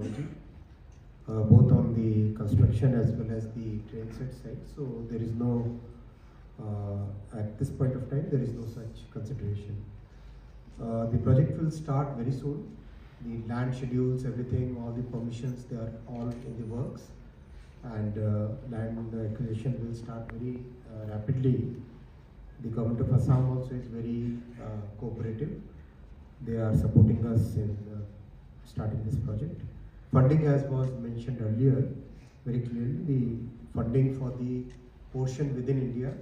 technology, both on the construction as well as the train set side. So there is no, at this point of time, there is no such consideration. The project will start very soon. The land schedules, everything, all the permissions, they are all in the works. And land acquisition will start very rapidly. The government of Assam also is very cooperative. They are supporting us in starting this project. Funding, as was mentioned earlier, very clearly, the funding for the portion within India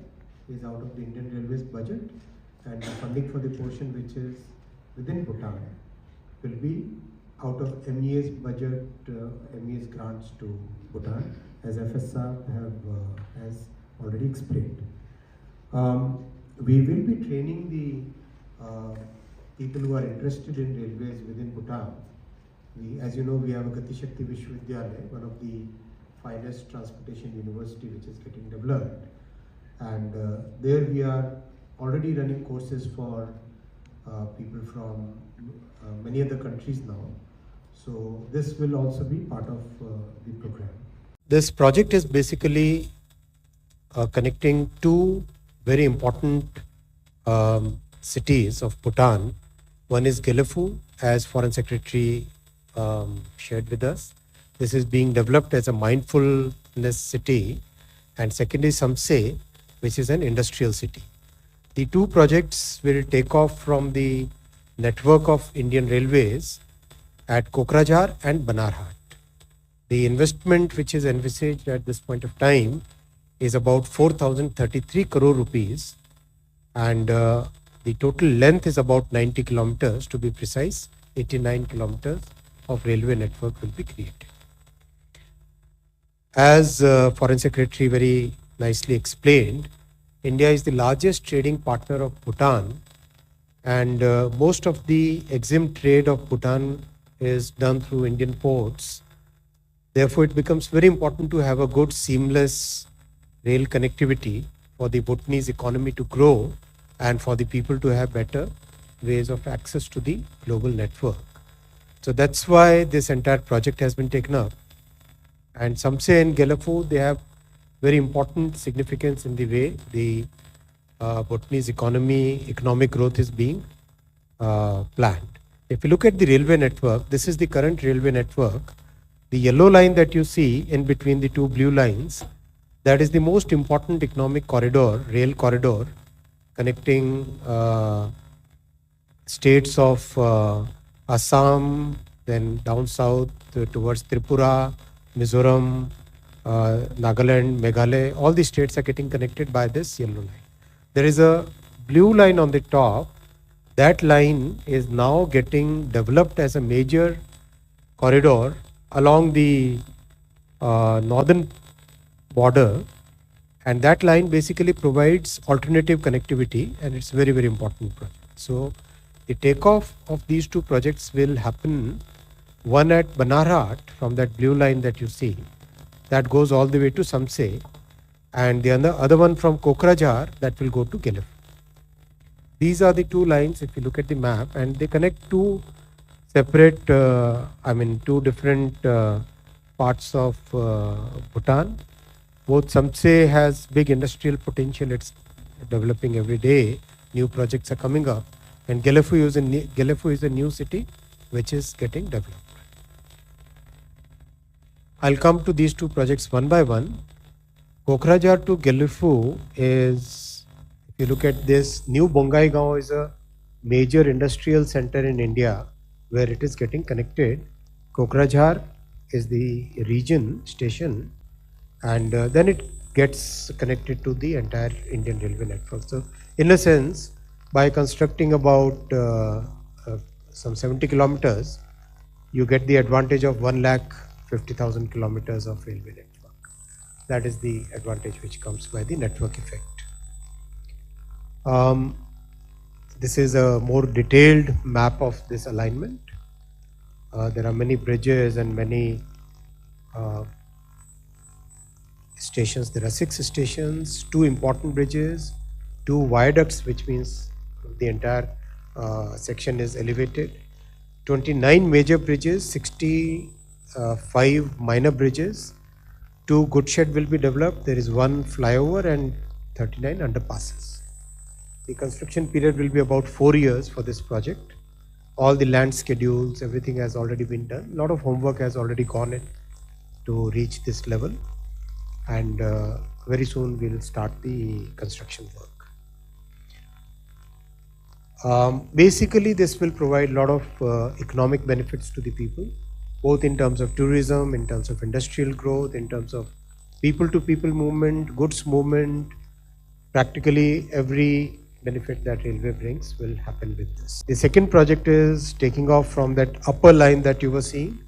is out of the Indian Railways budget, and the funding for the portion which is within Bhutan will be out of MEA's budget, MEA's grants to Bhutan, as FSR has already explained. We will be training the people who are interested in railways within Bhutan. As you know, we have a Gati Shakti Vishwavidyalaya, one of the finest transportation university which is getting developed. And there we are already running courses for people from many other countries now. So this will also be part of the program. This project is basically connecting two very important cities of Bhutan. One is Gelephu, as Foreign Secretary shared with us. This is being developed as a mindfulness city. And second is Samtse, which is an industrial city. The two projects will take off from the network of Indian Railways at Kokrajhar and Banarhat. The investment which is envisaged at this point of time is about 4,033 crore rupees, and the total length is about 90 kilometers, to be precise. 89 kilometers of railway network will be created. As Foreign Secretary very nicely explained, India is the largest trading partner of Bhutan, and most of the exempt trade of Bhutan is done through Indian ports. Therefore, it becomes very important to have a good seamless rail connectivity for the Bhutanese economy to grow and for the people to have better ways of access to the global network. So that's why this entire project has been taken up. And Samtse and Gelephu, they have very important significance in the way the Bhutanese economic growth is being planned. If you look at the railway network, this is the current railway network. The yellow line that you see in between the two blue lines, that is the most important economic corridor, rail corridor, connecting states of Assam, then down south towards Tripura, Mizoram, Nagaland, Meghalaya. All the states are getting connected by this yellow line. There is a blue line on the top. That line is now getting developed as a major corridor along the northern border, and that line basically provides alternative connectivity, and it's very, very important project. So the takeoff of these two projects will happen, one at Banarhat from that blue line that you see, that goes all the way to Samtse, and the other one from Kokrajhar that will go to Gelephu. These are the two lines if you look at the map, and they connect two separate, two different parts of Bhutan. Both Samtse has big industrial potential. It's developing every day. New projects are coming up. And Gelephu is a new city which is getting developed. I'll come to these two projects one by one. Kokrajhar to Gelephu is, if you look at this, New Bongaigaon is a major industrial center in India where it is getting connected. Kokrajhar is the region station, and then it gets connected to the entire Indian railway network. So in a sense, by constructing about some 70 kilometers, you get the advantage of 150,000 kilometers of railway network. That is the advantage which comes by the network effect. This is a more detailed map of this alignment. There are many bridges and many stations. There are 6 stations, 2 important bridges, 2 viaducts, which means the entire section is elevated, 29 major bridges, 60 5 minor bridges, 2 goods shed will be developed. There is 1 flyover and 39 underpasses. The construction period will be about 4 years for this project. All the land schedules, everything has already been done. A lot of homework has already gone in to reach this level, and very soon we'll start the construction work. Basically, this will provide a lot of economic benefits to the people, both in terms of tourism, in terms of industrial growth, in terms of people-to-people movement, goods movement. Practically every benefit that railway brings will happen with this. The second project is taking off from that upper line that you were seeing,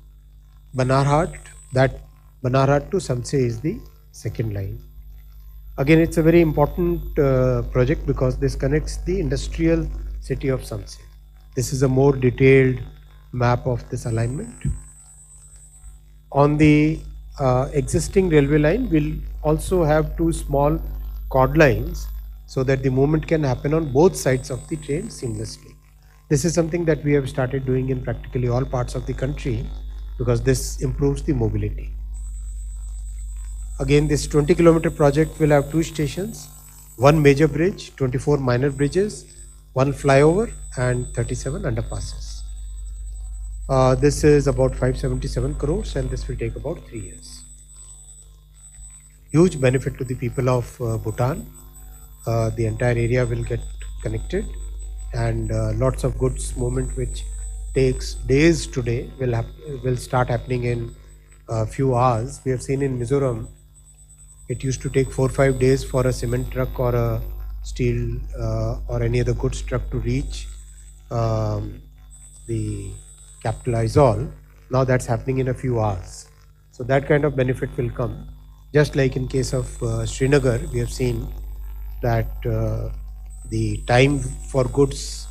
Banarhat. That Banarhat to Samtse is the second line. Again, it's a very important project because this connects the industrial city of Samtse. This is a more detailed map of this alignment. On the existing railway line, we'll also have 2 small cord lines so that the movement can happen on both sides of the train seamlessly. This is something that we have started doing in practically all parts of the country because this improves the mobility. Again, this 20-kilometer project will have 2 stations, 1 major bridge, 24 minor bridges, 1 flyover and 37 underpasses. This is about 577 crores and this will take about 3 years. Huge benefit to the people of Bhutan. The entire area will get connected, and lots of goods movement which takes days today will start happening in a few hours. We have seen in Mizoram, it used to take 4 or 5 days for a cement truck or a steel or any other goods truck to reach the capital Aizawl. Now that's happening in a few hours. So that kind of benefit will come. Just like in case of Srinagar, we have seen that the time for goods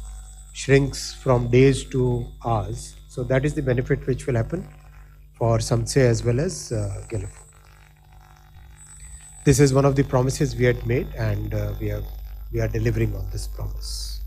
shrinks from days to hours. So that is the benefit which will happen for Samtse as well as Gelephu. This is one of the promises we had made, and we are delivering on this promise.